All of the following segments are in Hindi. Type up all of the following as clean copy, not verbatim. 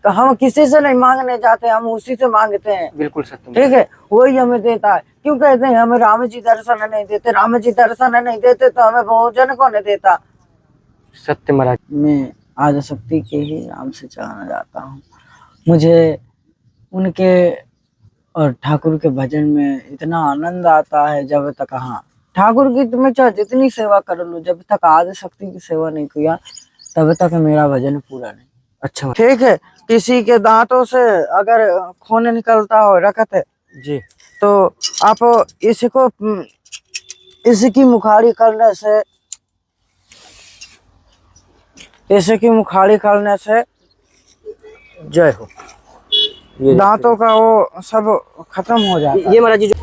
हम किसी से नहीं मांगने जाते, हम उसी से मांगते हैं। बिल्कुल सत्य। ठीक है, वही हमें देता है। क्यों कहते हैं हमें राम जी दर्शन नहीं देते? राम जी दर्शन नहीं देते तो हमें भोजन कौन देता? सत्य महाराज। मैं आदिशक्ति के ही नाम से जाना जाता हूँ। मुझे उनके और ठाकुर के भजन में इतना आनंद आता है, जब तक हाँ ठाकुर की तुम्हें चाहे जितनी सेवा कर लो, जब तक आदिशक्ति की सेवा नहीं किया तब तक मेरा भजन पूरा नहीं। अच्छा ठीक है, किसी के दांतों से अगर खून निकलता हो रखत है जी, तो आप इसको इसकी मुखाड़ी करने से, इसकी मुखाड़ी करने से जय हो। ये दांतों का वो सब खत्म हो जाता है। ये महाराज जी जो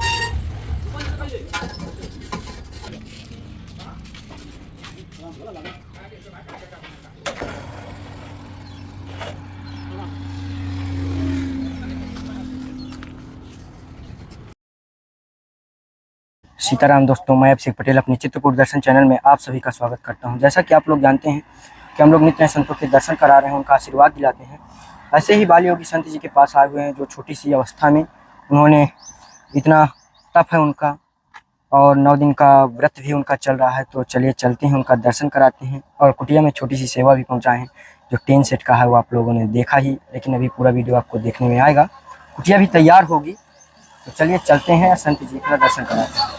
सीताराम दोस्तों, मैं अभिषेक पटेल अपने चित्रकूट दर्शन चैनल में आप सभी का स्वागत करता हूं। जैसा कि आप लोग जानते हैं कि हम लोग नित्य संतों के दर्शन करा रहे हैं, उनका आशीर्वाद दिलाते हैं। ऐसे ही बाल योगी संत जी के पास आए हुए हैं, जो छोटी सी अवस्था में उन्होंने इतना तप है उनका, और 9 दिन का व्रत भी उनका चल रहा है। तो चलिए चलते हैं, उनका दर्शन कराते हैं और कुटिया में छोटी सी सेवा भी पहुँचाए हैं। जो टेन सेट का है वो आप लोगों ने देखा ही, लेकिन अभी पूरा वीडियो आपको देखने में आएगा। कुटिया भी तैयार होगी, तो चलिए चलते हैं, संत जी का दर्शन कराते हैं।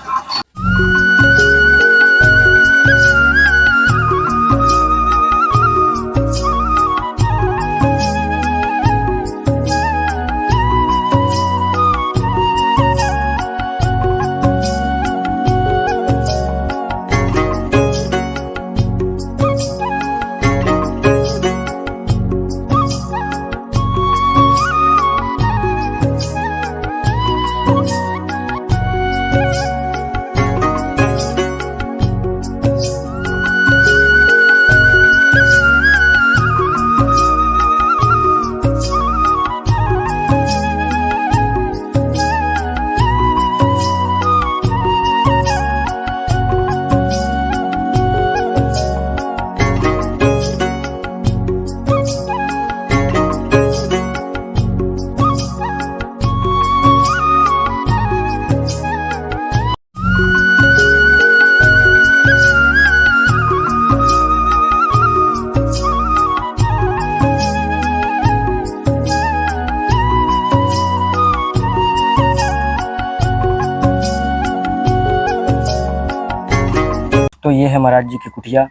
तो ये है महाराज जी की कुटिया।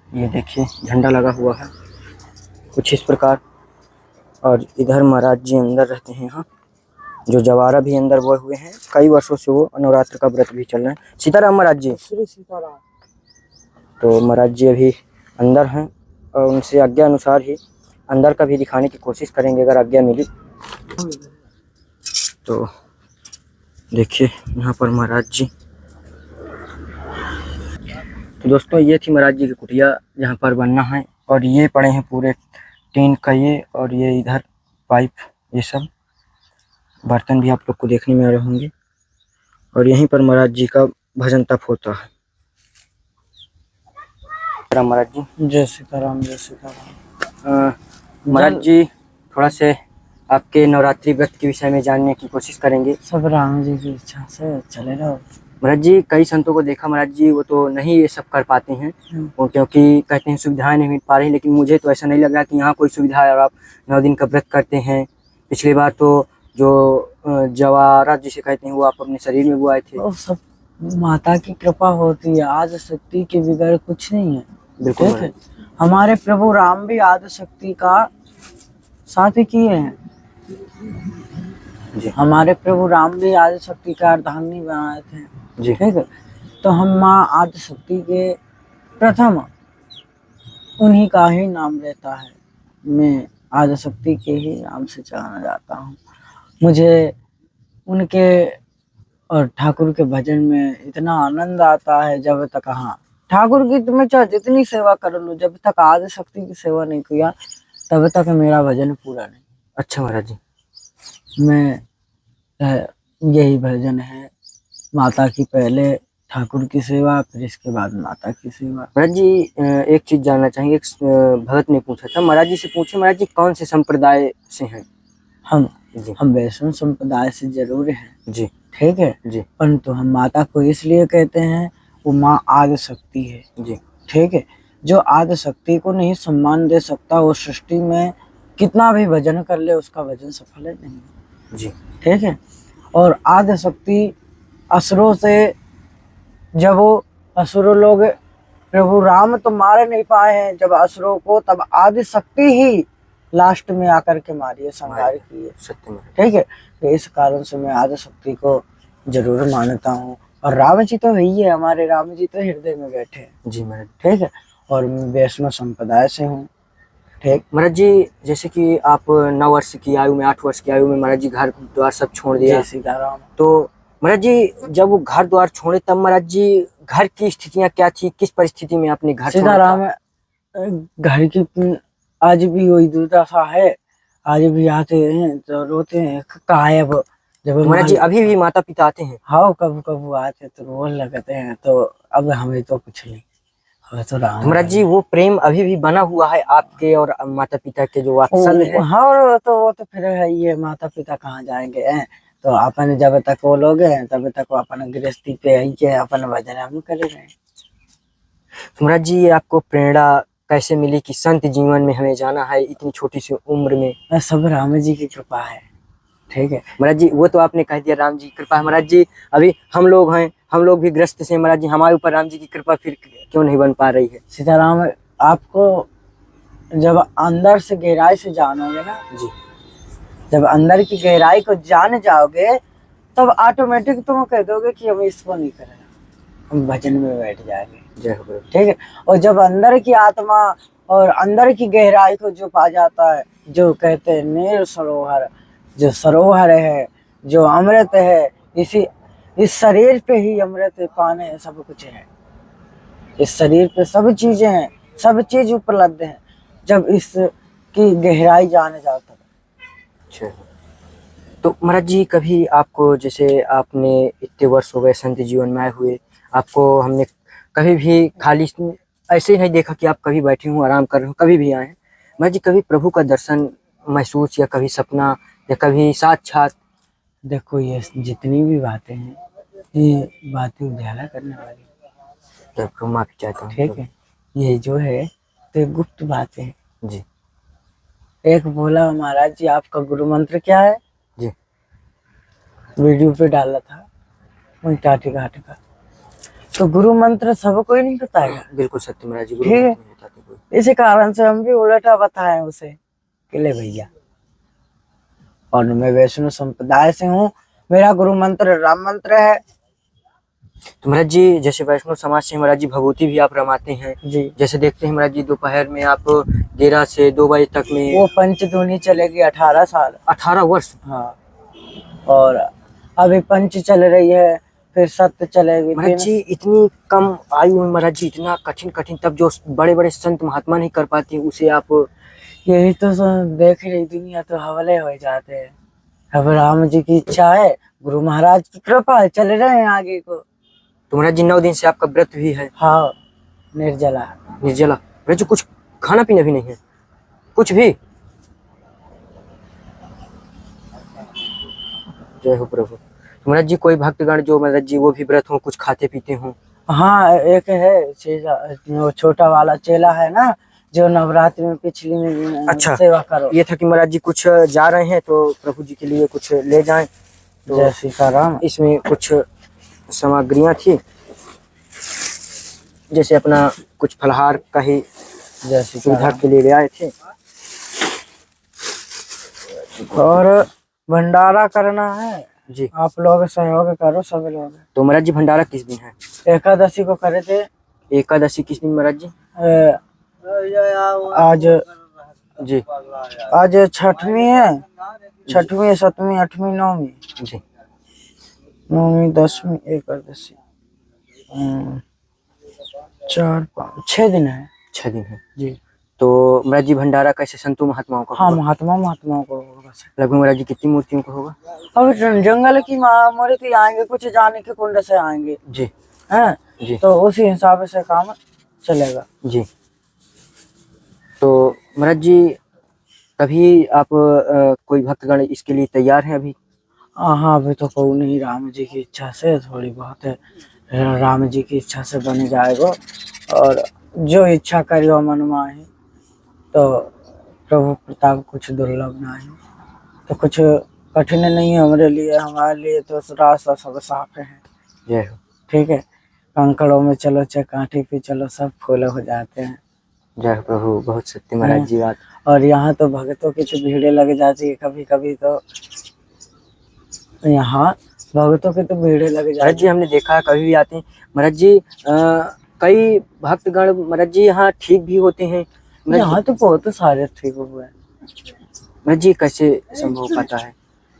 ये देखिए झंडा लगा हुआ है कुछ इस प्रकार, और इधर महाराज जी अंदर रहते हैं। यहाँ जो जवारा भी अंदर बोए हुए हैं, कई वर्षों से वो नवरात्र का व्रत भी चल रहा है। सीताराम महाराज जी। श्री सीताराम। तो महाराज जी अभी अंदर हैं, और उनसे आज्ञा अनुसार ही अंदर का भी दिखाने की कोशिश करेंगे, अगर आज्ञा मिली तो। देखिए यहाँ पर महाराज जी। तो दोस्तों ये थी महाराज जी की कुटिया, जहाँ पर बनना है। और ये पड़े हैं पूरे टीन का ये, और ये इधर पाइप, ये सब बर्तन भी आप लोग को देखने में आ रहे होंगे। और यहीं पर महाराज जी का भजन तप होता है। महाराज जी जय सीताराम, जय सीताराम। महाराज जी थोड़ा से आपके नवरात्रि व्रत के विषय में जानने की कोशिश करेंगे। सब राम जी की इच्छा से चले रहो। महाराज जी कई संतों को देखा महाराज जी, वो तो नहीं ये सब कर पाते हैं, वो क्योंकि कहते हैं सुविधाएं नहीं मिल पा रही। लेकिन मुझे तो ऐसा नहीं लग रहा कि यहाँ कोई सुविधा है और आप 9 दिन का व्रत करते हैं। पिछली बार तो जो जवारा जिसे कहते हैं वो आप अपने शरीर में वो आए थे। वो सब माता की कृपा होती है, आदिशक्ति के बगैर कुछ नहीं है। बिल्कुल ठीक है, हमारे प्रभु राम भी आदिशक्ति का साथ ही किए हैं जी। हमारे प्रभु राम भी आदिशक्ति का अर्धांगिनी बनाए थे जी। ठीक है, तो हम माँ आदिशक्ति के प्रथम उन्हीं का ही नाम रहता है। मैं आदिशक्ति के ही नाम से जाना जाता हूँ। मुझे उनके और ठाकुर के भजन में इतना आनंद आता है, जब तक हाँ ठाकुर की तुम्हें चाहे जितनी सेवा कर लो, जब तक आदिशक्ति की सेवा नहीं किया तब तक मेरा भजन पूरा नहीं। अच्छा महाराज जी, मैं यही भजन है, माता की पहले ठाकुर की सेवा, फिर इसके बाद माता की सेवा। महाराज जी एक चीज जानना चाहेंगे। एक भगत ने पूछा था, महाराज जी से पूछे महाराज जी कौन से संप्रदाय से हैं? हम जी हम वैष्णव संप्रदाय से जरूर हैं, जी ठीक है, जी परंतु हम माता को इसलिए कहते हैं, वो माँ आदि शक्ति है, जी ठीक है। जो आदि शक्ति को नहीं सम्मान दे सकता, वो सृष्टि में कितना भी भजन कर ले, उसका भजन सफल है नहीं, जी ठीक है। और आदि शक्ति असुरों से, जब वो असुर लोग प्रभु राम तो मार नहीं पाए हैं जब असुरों को, तब आदि शक्ति ही लास्ट में आकर के मारी है, संहार की है, सत्य में। ठीक है। तो इस कारण से मैं आदि शक्ति को जरूर मानता हूँ। और राम जी तो वही है, हमारे राम जी तो हृदय में बैठे हैं, जी महाराज। ठीक है। और मैं वैष्णव संप्रदाय से हूँ, ठीक। महाराज जी जैसे कि आप 9 वर्ष की आयु में, 8 वर्ष की आयु में महाराज जी घर द्वार सब छोड़ दिया, जय सीताराम। तो महाराज जी जब वो घर द्वार छोड़े तब महाराज जी घर की स्थितियां क्या थी? किस परिस्थिति में आपने घर छोड़ा सीताराम, था? घर की आज भी वही दुर्दशा है, आज भी आते हैं तो रोते हैं, कहाँ है अब। जब तो महाराज जी अभी भी माता पिता आते हैं? हाँ, कब कब आते तो रोने लगते हैं, तो अब हमें तो कुछ नहीं, हमें तो राम। तो महाराज जी वो प्रेम अभी भी बना हुआ है आपके और माता पिता के, जो वात्सल्य है? हाँ, वो तो फिर है, ये माता पिता कहाँ जाएंगे हैं, तो अपन जब तक वो लोग हैं तब तक वो अपन गृहस्थी पे आई के अपन भजन हम कर रहे हैं। तो महाराज जी ये आपको प्रेरणा कैसे मिली कि संत जीवन में हमें जाना है इतनी छोटी सी उम्र में? सब राम जी की कृपा है, ठीक है। महाराज जी वो तो आपने कह दिया राम जी की कृपा है। महाराज जी अभी हम लोग हैं, हम लोग भी ग्रस्त से, महाराज जी हमारे ऊपर राम जी की कृपा फिर क्यों नहीं बन पा रही है? सीताराम, आपको जब अंदर से गहराई से जानोगे ना जी, जब अंदर की गहराई को जान जाओगे, तब ऑटोमेटिक तुम कह दोगे कि हम इसको नहीं करेंगे, हम भजन में बैठ जाएंगे, जय हो प्रभु। ठीक है। और जब अंदर की आत्मा और अंदर की गहराई को जो पा जाता है, जो कहते हैं नीर सरोवर, जो सरोवर है, जो अमृत है, इस शरीर पे ही अमृत पाने सब कुछ है, इस शरीर पे सब चीजें हैं, सब चीज उपलब्ध है। जब इसकी गहराई जाने जाता है। अच्छा, तो महाराज जी कभी आपको, जैसे आपने इतने वर्ष हो गए संत जीवन में आए हुए, आपको हमने कभी भी खाली ऐसे ही नहीं देखा कि आप कभी बैठे हो आराम कर रहे हो, कभी भी आए हैं महाराज जी? कभी प्रभु का दर्शन महसूस, या कभी सपना, या कभी साक्षात? देखो, ये जितनी भी बातें हैं, ये बातें उजाला करने वाली, तो माफी चाहता हूँ, ठीक है। ये जो है तो गुप्त बातें हैं जी। एक बोला, महाराज जी आपका गुरु मंत्र क्या है? जी, वीडियो पे डाला था वही टाटी घाट का। तो गुरु मंत्र सबको ही नहीं बताएगा, बिल्कुल सत्य महाराज जी, ठीक है। नहीं बताते कोई। इसी कारण से हम भी उल्टा बताए उसे कि ले भैया। और मैं वैष्णव संप्रदाय से हूँ, मेरा गुरु मंत्र राम मंत्र है। तो महाराज जी जैसे वैष्णव समाज से महाराज जी भभूति भी आप रमाते हैं जी, जैसे देखते हैं महाराज जी दोपहर में आप 11 से 2 बजे तक में। वो पंचधूनी चलेगी 18 साल। 18 वर्ष? हाँ, और अभी पंच चल रही है, फिर सत्य चलेगी। महाराज जी इतनी कम आयु में महाराज जी इतना कठिन, तब जो बड़े बड़े संत महात्मा नहीं कर पाते उसे आप। यही तो देख रही दुनिया, तो हवले हो जाते हैं। अब राम जी की इच्छा है, गुरु महाराज की कृपा है, चल रहे हैं आगे को। तो महाराज जी 9 दिन से आपका व्रत भी है? हाँ, निर्जला। निर्जला? महाराज जी कुछ खाना पीना भी नहीं है, कुछ भी? जय हो प्रभु। तो महाराज जी कोई भक्तगण जो महाराज जी वो भी व्रत हो, कुछ खाते पीते हो? हाँ, एक है चेला, वो छोटा वाला चेला है ना, जो नवरात्रि में पिछली में अच्छा, सेवा करो। ये था कि महाराज जी कुछ जा रहे हैं तो प्रभु जी के लिए कुछ ले जाएं, तो जय सीताराम। इसमें कुछ सामग्रियां थी, जैसे अपना कुछ फलहार का ही जय सुविधा सीताराम। के लिए ले आए थे। और भंडारा करना है जी, आप लोग सहयोग करो, सब लोग। तो महाराज जी भंडारा किस दिन है? एकादशी को करे थे। एकादशी किस दिन महाराज जी? आज जी, आज छठवीं है, छठवीं, सतवीं, अठवीं, नौवीं, जी, नौवीं, 10वीं, एकादशी, 4, 5, 6 दिन है। 6 दिन है जी। तो महाराज जी भंडारा कैसे संतों महात्माओं का हाँ, होगा? महात्माओं को होगा। लगभग महाराज जी कितनी मूर्तियों का होगा? अब जंगल की मूर्ति आएंगे, कुछ जाने के कुंड से आएंगे। जी, है, जी तो उसी हिसाब से काम चलेगा। जी। तो महाराज जी तभी आप कोई भक्तगण इसके लिए तैयार हैं अभी? हाँ, अभी तो कहूँ नहीं, राम जी की इच्छा से थोड़ी बहुत है, राम जी की इच्छा से बन जाएगा। और जो इच्छा करियो मन माही, तो प्रभु प्रताप कुछ दुर्लभ नहीं, तो कुछ कठिन नहीं है हमारे लिए। हमारे लिए तो रास्ता सब साफ है। जय हो। ठीक है, कंकड़ों में चलो चाहे कांटे पे चलो, सब फूल हो जाते हैं। जय हो प्रभु, बहुत सत्य महाराज जी बात। और यहाँ तो भक्तों की तो भीड़ लग जाती है कभी कभी, तो यहाँ भक्तों की तो भीड़ लग महाराज जाती जी हमने देखा है कभी भी आते हैं महाराज जी, कई भक्तगण महाराज जी यहाँ ठीक भी होते हैं। है। यहाँ तो बहुत सारे ठीक हुए हैं। महाराज जी कैसे संभव हो पाता है?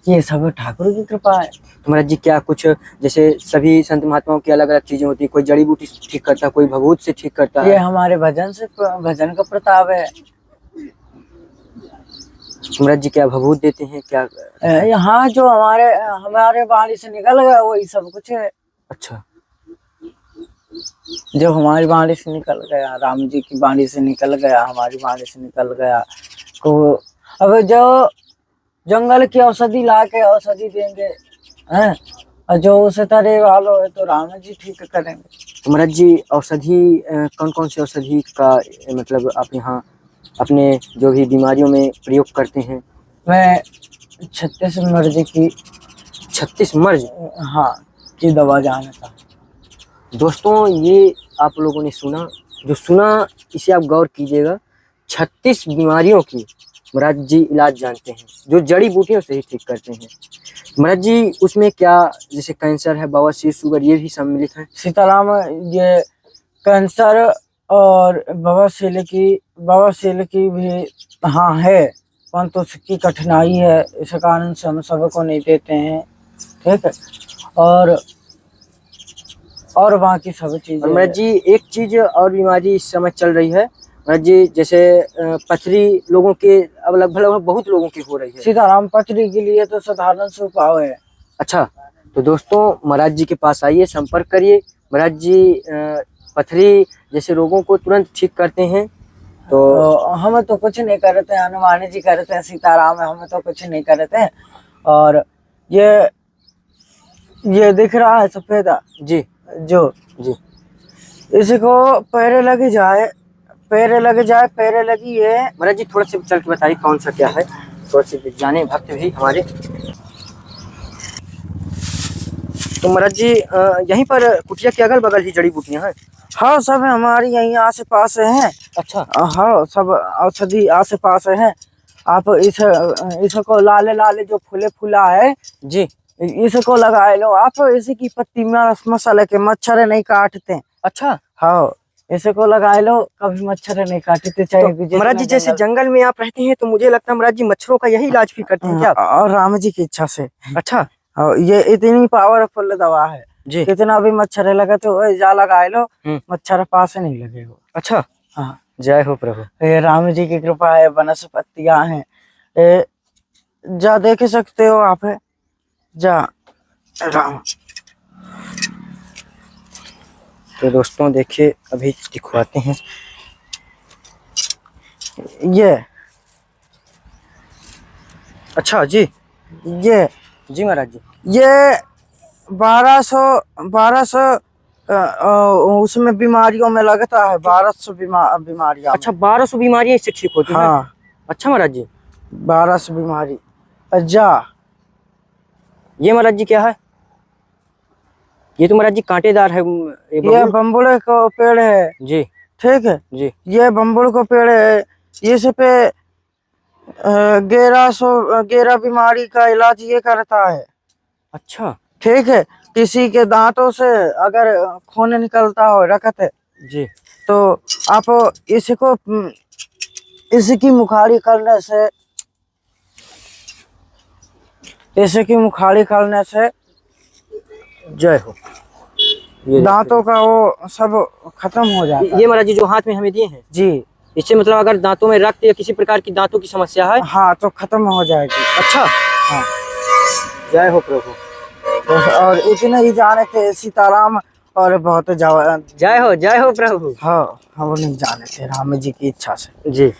ये सब ठाकुर की कृपा है। तो महाराज जी क्या कुछ जैसे सभी संत महात्माओं की अलग अलग चीजें होती है, कोई जड़ी बूटी से ठीक करता है, कोई भभूत से ठीक करता ये है। हमारे भजन का प्रताप है। महाराज जी क्या भभूत देते हैं क्या? यहाँ जो हमारे हमारे बाणी से निकल गया वही सब कुछ है। अच्छा, जो हमारी बाणी से निकल गया, राम जी की बाणी से निकल गया, हमारी बाणी से निकल गया, को अब जो जंगल की औषधि ला के औषधि देंगे हैं, और जो उसे तरे वालो है तो राम जी ठीक करेंगे। तो महाराज जी औषधि कौन कौन सी औषधि का मतलब आप यहाँ अपने जो भी बीमारियों में प्रयोग करते हैं? मैं 36 मर्ज की 36 मर्ज हाँ की दवा जानता हूँ। दोस्तों ये आप लोगों ने सुना, जो सुना इसे आप गौर कीजिएगा। 36 बीमारियों की महाराज जी इलाज जानते हैं, जो जड़ी बूटियों से ही ठीक करते हैं। महाराज जी उसमें क्या, जैसे कैंसर है, बवासीर, शुगर, ये भी सम्मिलित है? सीताराम, ये कैंसर और बवासीर की भी हाँ है, परंतु उसकी कठिनाई है, इस कारण से हम सबको नहीं देते हैं। ठीक है, और बाकी सब चीजें। महाराज जी एक चीज और बीमारी इस समय चल रही है महाराज जी, जैसे पथरी लोगों के अब लगभग बहुत लोगों की हो रही है। सीताराम, पथरी के लिए तो साधारण से उपाय है। अच्छा, तो दोस्तों महाराज जी के पास आइए, संपर्क करिए। महाराज जी पथरी जैसे रोगों को तुरंत ठीक करते हैं। तो हम तो कुछ नहीं करते हैं, हनुमान जी करते हैं, सीताराम है, हम तो कुछ नहीं करते हैं। और ये दिख रहा है सफेदा जी जो जी, इसको पैरे लगी है। महाराज जी थोड़ा सा चल के बताइए कौन सा क्या है, थोड़ा सा जाने भक्त भी हमारे। तो महाराज जी यहीं पर कुटिया के अगल बगल ही जड़ी बूटियां हैं? हाँ, सब हमारी यहीं आस पास है। अच्छा, हाँ, सब औषधि आस पास है। आप इसको लाले जो फूला है जी, इसको लगा लो आप। इसकी पत्ती में मसाले के मच्छर नहीं काटते। अच्छा, हाँ, इसको लगा लो, कभी मच्छर नहीं काटते। चाहे तो महाराज जी जैसे जंगल में आप रहते हैं, तो मुझे लगता है महाराज जी मच्छरों का यही इलाज भी करते हैं क्या? और राम जी की इच्छा से। अच्छा, हाँ, ये इतनी पावरफुल दवा है जी, कितना भी मच्छर लगे तो जा लगा लो, मच्छर पास नहीं लगेगा। अच्छा, हाँ, जय हो प्रभु। ये राम जी की कृपा है, वनस्पतियां हैं, जा देख सकते हो आप, है जा राम। तो दोस्तों देखिए अभी दिखवाते हैं। ये अच्छा जी, ये जी महाराज जी, ये 1200 उसमें बीमारियों में लगता है। 1200 बीमारियां। अच्छा 1200 बीमारियां इससे ठीक होती हैं? हाँ, अच्छा महाराज जी, 1200 बीमारी। जा, ये महाराज जी क्या है? ये तो महाराज जी कांटेदार है। ये बम्बुल का पेड़ है। जी, ठीक है जी, ये बम्बुल का पेड़ है। इस पे 1100 बीमारी का इलाज ये करता है। अच्छा, ठीक है, किसी के दांतों से अगर खून निकलता हो रखत है जी, तो आप इसकी मुखारी करने से जय हो। ये दांतों का वो सब खत्म हो जाता है। ये महाराज जी जो हाथ में हमें दिए हैं, जी, इससे मतलब अगर दांतों में रक्त या किसी प्रकार की दांतों की समस्या है, हाँ, तो खत्म हो जाएगी। अच्छा, हाँ, जय हो प्रभु। और इतने ही जाने थे, सीताराम और बहुत जय हो प्रभु। हाँ, हम नहीं जाने थे राम जी की इच्छा से, जी।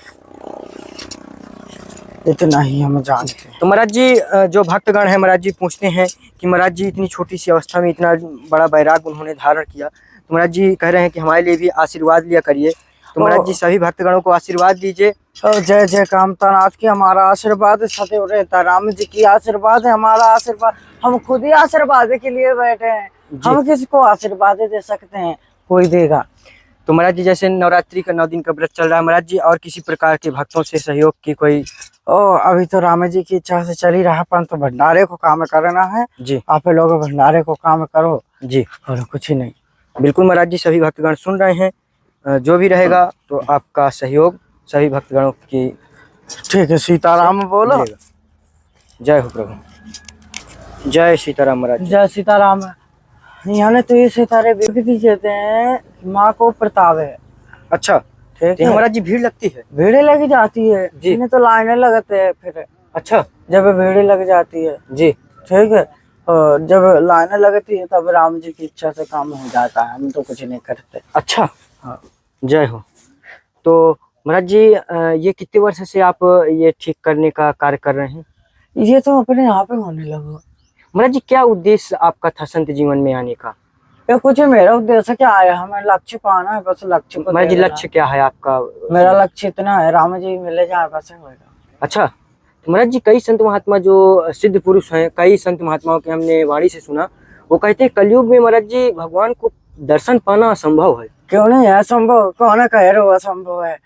इतना ही हम जानते हैं। तो महाराज जी जो भक्तगण है महाराज जी पूछते हैं कि महाराज जी इतनी छोटी सी अवस्था में इतना बड़ा वैराग उन्होंने धारण किया, तो महाराज जी कह रहे हैं कि हमारे लिए भी आशीर्वाद लिया करिए। तो महाराज जी सभी भक्तगणों को आशीर्वाद दीजिए। जय जय कामतानाथ की हमारा आशीर्वाद सदैव रहता है, राम जी की आशीर्वाद है हमारा आशीर्वाद, हम खुद ही आशीर्वाद के लिए बैठे हैं, हम किसको आशीर्वाद दे सकते हैं, कोई देगा। तो महाराज जी जैसे नवरात्रि का 9 दिन का व्रत चल रहा है महाराज जी, और किसी प्रकार के भक्तों से सहयोग की कोई? अभी तो राम जी की इच्छा से चल ही रहा, परंतु भंडारे को काम करना है जी। आप लोग भंडारे को काम करो जी, और कुछ ही नहीं। बिल्कुल महाराज जी, सभी भक्तगण सुन रहे हैं, जो भी रहेगा तो आपका सहयोग सभी भक्तगणों की। ठीक है, सीताराम बोलो। जय हो प्रभु, जय सीताराम महाराज। जय सीताराम। यहाँ तो ये सितारे भी कहते हैं, माँ को प्रताप है। अच्छा, ठीक है है महाराज जी, भीड़ लगती है? भीड़ लगी जाती है जी। इन्हें तो लाइनें लगते हैं फिर। अच्छा, जब भीड़ लग जाती है जी, ठीक है, और जब लाइनें लगती है तब राम जी की इच्छा से काम हो जाता है, हम तो कुछ नहीं करते। अच्छा, हाँ। जय हो। तो महाराज जी ये कितने वर्ष से आप ये ठीक करने का कार्य कर रहे हैं? ये तो अपने यहाँ पे होने लगा। महाराज जी क्या उद्देश्य आपका था संत जीवन में आने का? ये कुछ मेरा उद्देश्य क्या है, हमें लक्ष्य पाना है, बस लक्ष्य को। महाराज जी लक्ष्य क्या है आपका? मेरा लक्ष्य इतना है, राम जी मिले जाए बस होगा। अच्छा, तो महाराज जी कई संत महात्मा जो सिद्ध पुरुष हैं, कई संत महात्माओं के हमने वाणी से सुना, वो कहते हैं कलयुग में महाराज जी भगवान को दर्शन पाना असंभव है। क्यों नहीं है असंभव, कौन कह रहे हो असंभव है?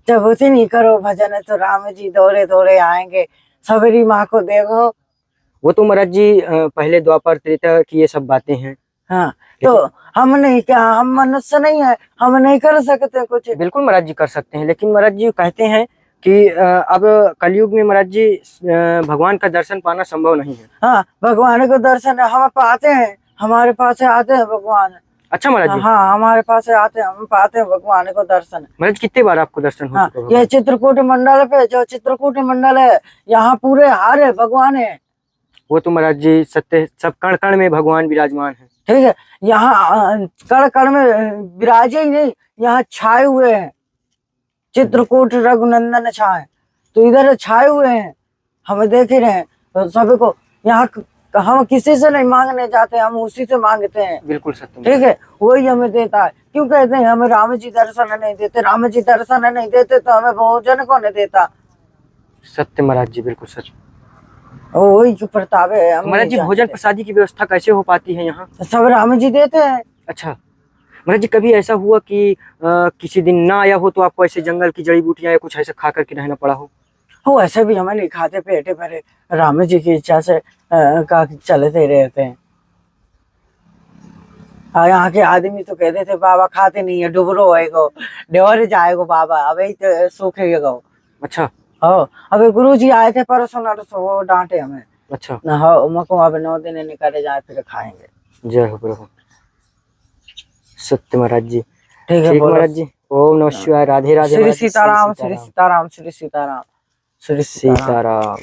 जब उसे नहीं करो भजन तो राम जी दौड़े दौड़े आएंगे, सबरी माँ को देखो। वो तो महाराज जी पहले द्वापर त्रेता की ये सब बातें हैं। हाँ, तो हम नहीं, क्या हम मनुष्य नहीं है, हम नहीं कर सकते कुछ? बिल्कुल महाराज जी कर सकते हैं, लेकिन महाराज जी कहते हैं कि अब कलयुग में महाराज जी भगवान का दर्शन पाना संभव नहीं है। हाँ, भगवान को दर्शन हम पाते हैं, हमारे पास आते हैं भगवान। अच्छा महाराज जी। हाँ, हमारे पास आते हैं, हम पाते हैं भगवान को दर्शन। महाराज कितने बार आपको दर्शन हो चुका है? ये चित्रकूट मंडल पे, जो चित्रकूट मंडल है यहाँ पूरे हारे भगवान है। वो तो महाराज जी सत्य, सब कण कण में भगवान विराजमान है। ठीक है, यहाँ कण कण में विराजे ही नहीं, यहाँ छाए हुए हैं, चित्रकूट रघुनंदन छाए, तो इधर छाए हुए हैं, हम देख ही रहे हैं। तो सभी को यहाँ हम किसी से नहीं मांगने जाते, हम उसी से मांगते हैं। बिल्कुल सत्य। ठीक है, वही हमें देता है। क्यों कहते हैं हमें राम जी दर्शन नहीं देते? राम जी दर्शन नहीं देते तो हमें भोजन कौन देता? सत्य महाराज जी, बिल्कुल सत्य। वही जो प्रताप है। महाराज जी भोजन प्रसादी की व्यवस्था कैसे हो पाती है यहाँ? सब राम जी देते हैं। अच्छा महाराज जी, कभी ऐसा हुआ कि किसी दिन ना आया हो तो आपको ऐसे जंगल की जड़ी बूटियां या कुछ ऐसा खा करके रहना पड़ा हो? हो, ऐसे भी हमें नहीं खाते, पेटे भरे राम जी की इच्छा से का चलते रहते हैं। यहाँ के आदमी तो कहते थे बाबा खाते नहीं है, डुबरो होएगो, डेवर जाएगो बाबा, अबे तो सूखेगा। अच्छा। हो, अबे गुरु जी आए थे परसों नरसों, वो डांटे हमें। अच्छा। हो, मको अब 9 दिन निकाले जाए फिर खाएंगे। जय हो प्रभु, सत्य महाराज जी। ठीक है महाराज जी, ओम नमः शिवाय, राधे राधे। श्री सीताराम, श्री सीताराम, श्री सीताराम, श्री सीताराम।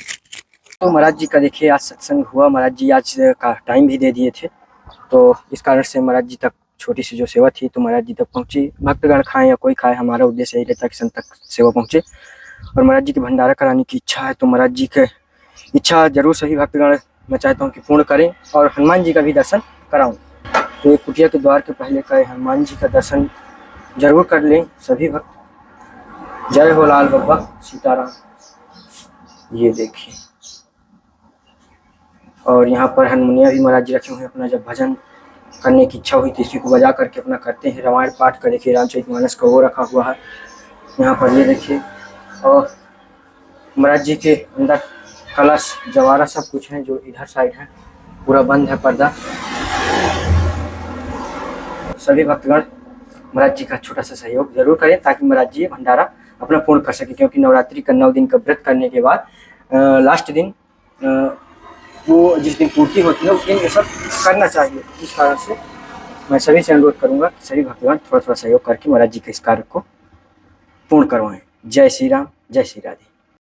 तो महाराज जी का देखिए आज सत्संग हुआ, महाराज जी आज का टाइम भी दे दिए थे, तो इस कारण से महाराज जी तक छोटी सी जो सेवा थी तो महाराज जी तक पहुंची। भक्तगण खाएं या कोई खाए, हमारा उद्देश्य यही रहता है कि संत तक सेवा पहुंचे। और महाराज जी की भंडारा कराने की इच्छा है, तो महाराज जी की इच्छा जरूर सभी भक्तगण मैं चाहता हूँ कि पूर्ण करें और हनुमान जी का भी दर्शन कराऊं। तो एक कुटिया के द्वार के पहले का हनुमान जी का दर्शन जरूर कर लें सभी भक्त। जय हो लाल बाबा सीताराम। ये देखिए, और यहाँ पर हनुमानिया भी महाराज जी रखे हुए हैं। अपना जब भजन करने की इच्छा हुई तो इसी को बजा करके अपना करते हैं। रामायण पाठ का देखिए, रामचरितमानस का वो रखा हुआ है यहाँ पर, ये देखिए। और महाराज जी के अंदर कलश जवारा सब कुछ है, जो इधर साइड है पूरा बंद है पर्दा। सभी भक्तगण महाराज जी का छोटा सा सहयोग जरूर करें ताकि महाराज जी भंडारा अपना पूर्ण कर सके, क्योंकि नवरात्रि का 9 दिन का व्रत करने के बाद लास्ट दिन वो जिस दिन पूर्ति होती है उस दिन ये सब करना चाहिए। इस कारण से मैं सभी से अनुरोध करूंगा कि सभी भक्तगण थोड़ा थोड़ा सहयोग करके महाराज जी के इस कार्य को पूर्ण करवाएं। जय श्री राम, जय श्री राधे।